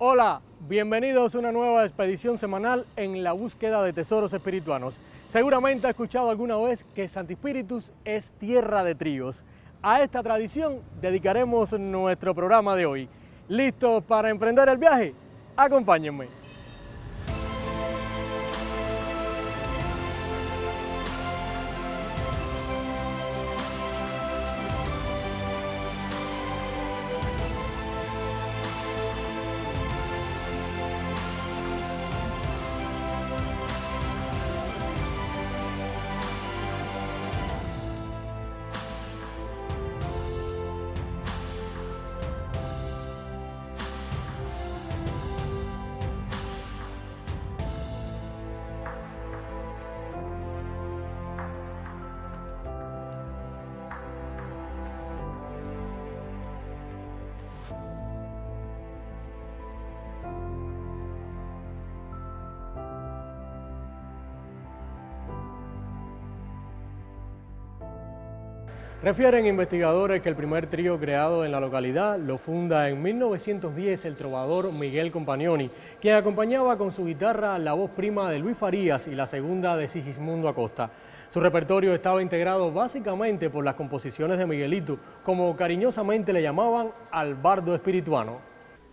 Hola, bienvenidos a una nueva expedición semanal en la búsqueda de tesoros espirituanos. Seguramente ha escuchado alguna vez que Santi Spíritus es tierra de tríos. A esta tradición dedicaremos nuestro programa de hoy. ¿Listos para emprender el viaje? Acompáñenme. Refieren investigadores que el primer trío creado en la localidad lo funda en 1910 el trovador Miguel Compagnoni, quien acompañaba con su guitarra la voz prima de Luis Farías y la segunda de Sigismundo Acosta. Su repertorio estaba integrado básicamente por las composiciones de Miguelito, como cariñosamente le llamaban al bardo espirituano.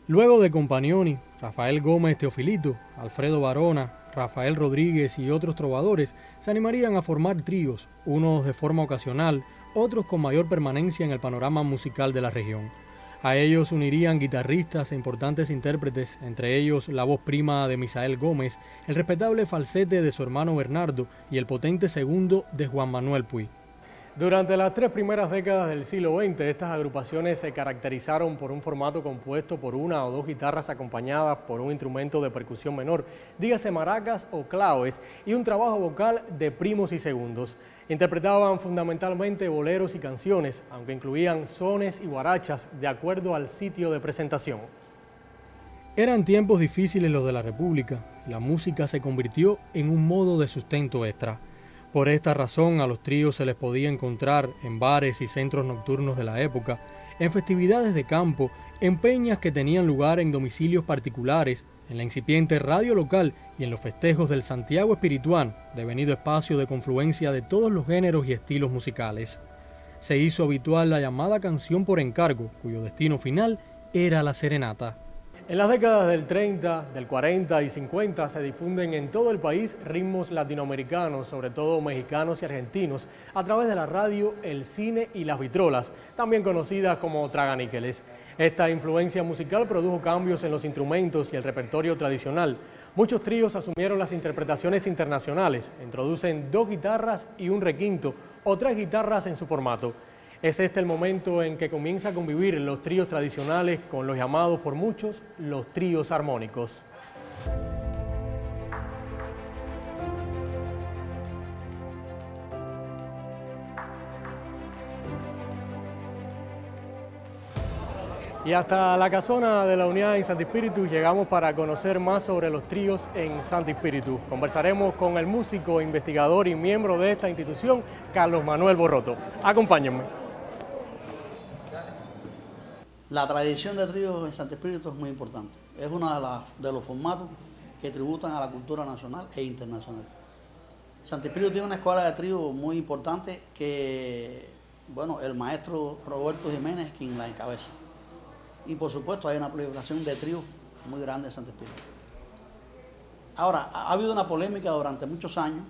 Luego de Compagnoni, Rafael Gómez Teofilito, Alfredo Barona, Rafael Rodríguez y otros trovadores se animarían a formar tríos, unos de forma ocasional, otros con mayor permanencia en el panorama musical de la región. A ellos unirían guitarristas e importantes intérpretes, entre ellos la voz prima de Misael Gómez, el respetable falsete de su hermano Bernardo y el potente segundo de Juan Manuel Puig. Durante las tres primeras décadas del siglo XX, estas agrupaciones se caracterizaron por un formato compuesto por una o dos guitarras acompañadas por un instrumento de percusión menor, dígase maracas o claves, y un trabajo vocal de primos y segundos. Interpretaban fundamentalmente boleros y canciones, aunque incluían sones y guarachas de acuerdo al sitio de presentación. Eran tiempos difíciles los de la República. La música se convirtió en un modo de sustento extra. Por esta razón a los tríos se les podía encontrar en bares y centros nocturnos de la época, en festividades de campo, en peñas que tenían lugar en domicilios particulares, en la incipiente radio local y en los festejos del Santiago Espirituano, devenido espacio de confluencia de todos los géneros y estilos musicales. Se hizo habitual la llamada canción por encargo, cuyo destino final era la serenata. En las décadas del 30, del 40 y 50 se difunden en todo el país ritmos latinoamericanos, sobre todo mexicanos y argentinos, a través de la radio, el cine y las vitrolas, también conocidas como traganíqueles. Esta influencia musical produjo cambios en los instrumentos y el repertorio tradicional. Muchos tríos asumieron las interpretaciones internacionales, introducen dos guitarras y un requinto o tres guitarras en su formato. Es este el momento en que comienza a convivir los tríos tradicionales con los llamados por muchos los tríos armónicos. Y hasta la casona de la Unidad en Santi Spíritus llegamos para conocer más sobre los tríos en Santi Spíritus. Conversaremos con el músico, investigador y miembro de esta institución, Carlos Manuel Borroto. Acompáñenme. La tradición de tríos en Santi Spíritus es muy importante. Es uno de los formatos que tributan a la cultura nacional e internacional. Santi Spíritus tiene una escuela de tríos muy importante que, bueno, el maestro Roberto Jiménez es quien la encabeza. Y por supuesto hay una proliferación de tríos muy grande en Santi Spíritus. Ahora, ha habido una polémica durante muchos años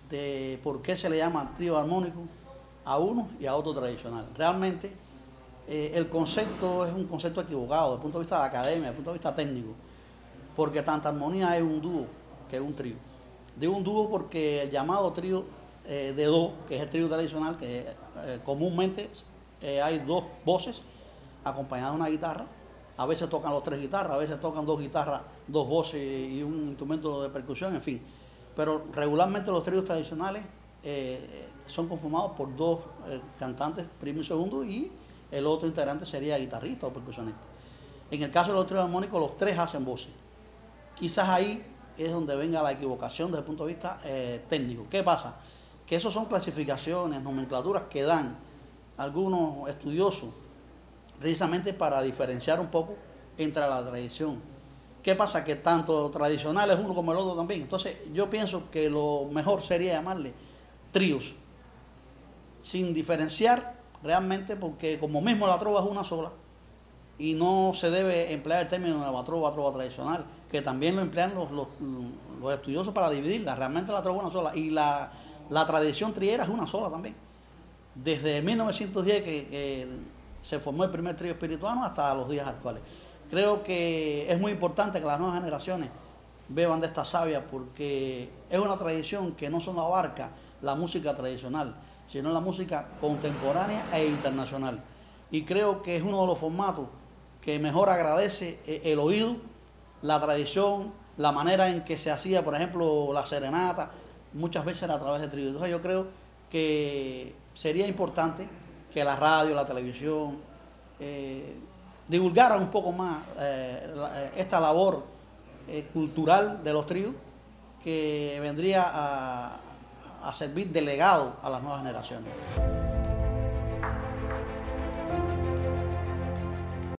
de por qué se le llama trío armónico a uno y a otro tradicional. Realmente el concepto es un concepto equivocado desde el punto de vista de la academia, desde el punto de vista técnico, porque tanta armonía es un dúo que es un trío. Digo un dúo porque el llamado trío de do, que es el trío tradicional, que comúnmente hay dos voces acompañadas de una guitarra, a veces tocan los tres guitarras, a veces tocan dos guitarras, dos voces y un instrumento de percusión, en fin. Pero regularmente los tríos tradicionales son conformados por dos cantantes, primo y segundo, y el otro integrante sería guitarrista o percusionista. En el caso de los tríos armónicos, los tres hacen voces. Quizás ahí es donde venga la equivocación desde el punto de vista técnico. ¿Qué pasa? Que eso son clasificaciones, nomenclaturas que dan algunos estudiosos precisamente para diferenciar un poco entre la tradición ¿Qué pasa? Que tanto tradicional es uno como el otro también. Entonces yo pienso que lo mejor sería llamarle tríos, sin diferenciar realmente, porque como mismo la trova es una sola, y no se debe emplear el término nueva trova, trova tradicional, que también lo emplean los estudiosos para dividirla. Realmente la trova es una sola, y la tradición triera es una sola también. Desde 1910 que se formó el primer trío espirituano hasta los días actuales. Creo que es muy importante que las nuevas generaciones beban de esta savia, porque es una tradición que no solo abarca la música tradicional, sino la música contemporánea e internacional. Y creo que es uno de los formatos que mejor agradece el oído, la tradición, la manera en que se hacía, por ejemplo, la serenata, muchas veces era a través de trío. Entonces yo creo que sería importante que la radio, la televisión, divulgaran un poco más esta labor cultural de los tríos, que vendría a servir de legado a las nuevas generaciones.